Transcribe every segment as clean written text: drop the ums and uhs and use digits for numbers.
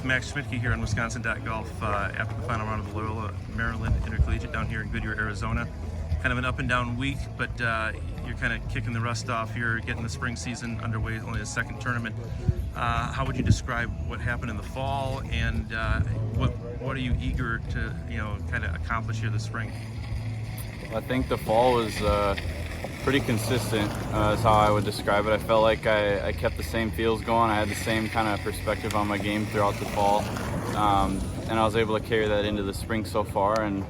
with Max Schmidtke here on Wisconsin.golf after the final round of the Loyola Maryland Intercollegiate down here in Goodyear, Arizona. Kind of an up and down week, but you're kind of kicking the rust off. You're getting the spring season underway, only the second tournament. How would you describe what happened in the fall, and what are you eager to kind of accomplish here this spring? I think the fall was pretty consistent is how I would describe it. I felt like I kept the same feels going. I had the same kind of perspective on my game throughout the fall, and I was able to carry that into the spring so far, and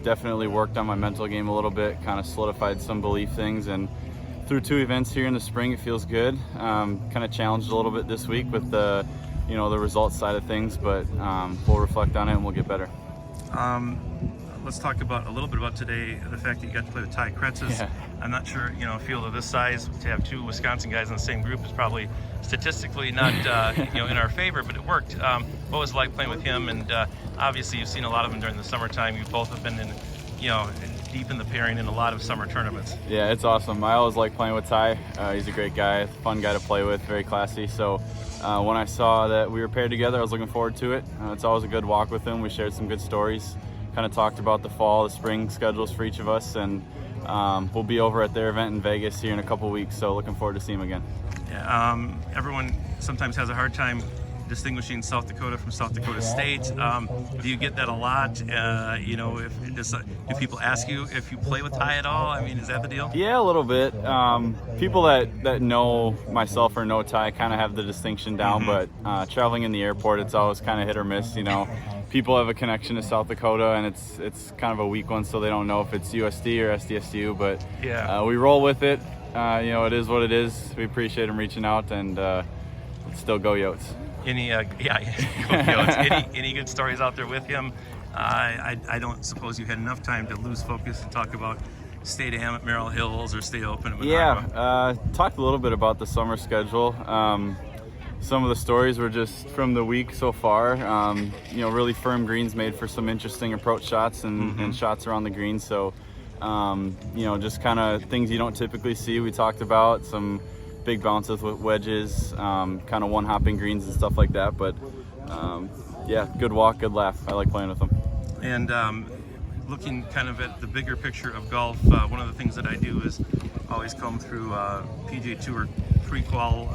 definitely worked on my mental game a little bit, kind of solidified some belief things, and through 2 events here in the spring, it feels good. Kind of challenged a little bit this week with the results side of things, but we'll reflect on it and we'll get better. Let's talk a little bit about today, the fact that you got to play with Ty Kretzes. Yeah. I'm not sure, a field of this size, to have 2 Wisconsin guys in the same group is probably statistically not, in our favor, but it worked. What was it like playing with him? And obviously you've seen a lot of them during the summertime. You both have been in, deep in the pairing in a lot of summer tournaments. Yeah, it's awesome. I always like playing with Ty. He's a great guy, fun guy to play with, very classy. So when I saw that we were paired together, I was looking forward to it. It's always a good walk with him. We shared some good stories. Kind of talked about the fall, the spring schedules for each of us, and we'll be over at their event in Vegas here in a couple weeks, so looking forward to seeing him again. Yeah, everyone sometimes has a hard time distinguishing South Dakota from South Dakota State. Do you get that a lot? Do people ask you if you play with Ty at all? I mean, is that the deal? Yeah, a little bit. People that know myself or know Ty kind of have the distinction down, but traveling in the airport, it's always kind of hit or miss, People have a connection to South Dakota, and it's kind of a weak one, so they don't know if it's USD or SDSU, but yeah, we roll with it. It is what it is. We appreciate him reaching out, and let's still go Yotes. Any good stories out there with him? I don't suppose you had enough time to lose focus and talk about State Am at Merrill Hills or State Open at Minocqua. Yeah, talked a little bit about the summer schedule. Some of the stories were just from the week so far. Really firm greens made for some interesting approach shots and shots around the green. So, just kind of things you don't typically see. We talked about some big bounces with wedges, kind of one-hopping greens and stuff like that. But yeah, good walk, good laugh. I like playing with them. And looking kind of at the bigger picture of golf, one of the things that I do is always come through PGA Tour pre-qual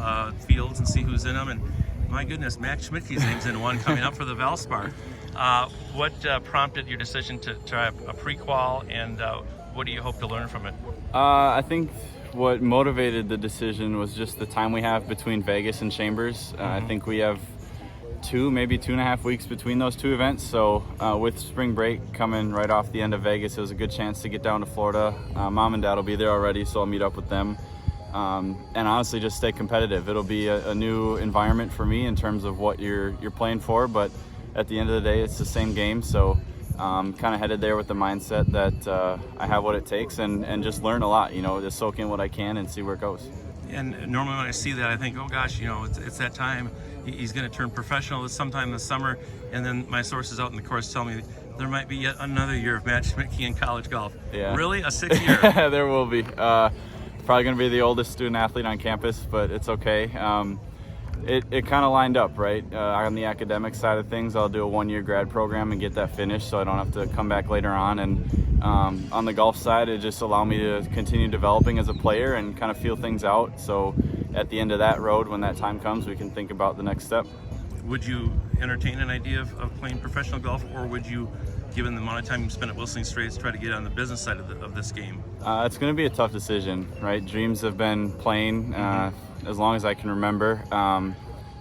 fields and see who's in them. And my goodness, Max Schmidtke's name's in one coming up for the Valspar. What prompted your decision to try a pre-qual, and what do you hope to learn from it? I think what motivated the decision was just the time we have between Vegas and Chambers. I think we have 2, maybe 2.5 weeks between those 2 events. So with spring break coming right off the end of Vegas, it was a good chance to get down to Florida. Mom and Dad will be there already, so I'll meet up with them. And honestly, just stay competitive. It'll be a new environment for me in terms of what you're playing for, but at the end of the day, it's the same game. So kind of headed there with the mindset that I have what it takes and just learn a lot, just soak in what I can and see where it goes. And normally when I see that, I think, oh gosh, it's that time. He's going to turn professional sometime this summer. And then my sources out in the course tell me there might be yet another year of Max Schmidtke in college golf. Yeah. Really? A 6th year? There will be. Probably going to be the oldest student athlete on campus, but it's okay. It kind of lined up, right? On the academic side of things, I'll do a 1-year grad program and get that finished, so I don't have to come back later on. And on the golf side, it just allowed me to continue developing as a player and kind of feel things out. So at the end of that road, when that time comes, we can think about the next step. Would you entertain an idea of playing professional golf, or would you, given the amount of time you spent at Whistling Straits, try to get on the business side of this game? It's going to be a tough decision, right? Dreams have been playing as long as I can remember,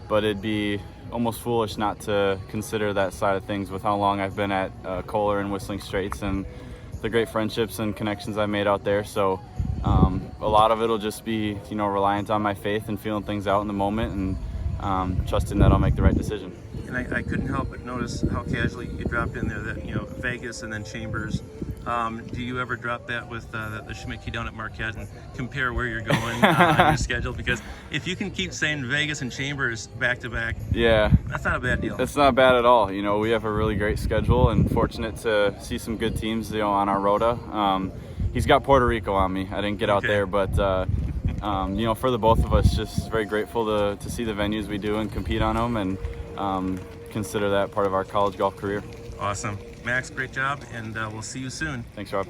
but it'd be almost foolish not to consider that side of things with how long I've been at Kohler and Whistling Straits and the great friendships and connections I made out there. So a lot of it'll just be, reliant on my faith and feeling things out in the moment and trusting that I'll make the right decision. And I couldn't help but notice how casually you dropped in there that, Vegas and then Chambers. Do you ever drop that with the Schmidtke down at Marquette and compare where you're going on your schedule? Because if you can keep saying Vegas and Chambers back to back, yeah, that's not a bad deal. It's not bad at all. We have a really great schedule and fortunate to see some good teams, on our rota. He's got Puerto Rico on me. I didn't get out there, but for the both of us, just very grateful to see the venues we do and compete on them. And consider that part of our college golf career. Awesome. Max, great job, and we'll see you soon. Thanks, Rob.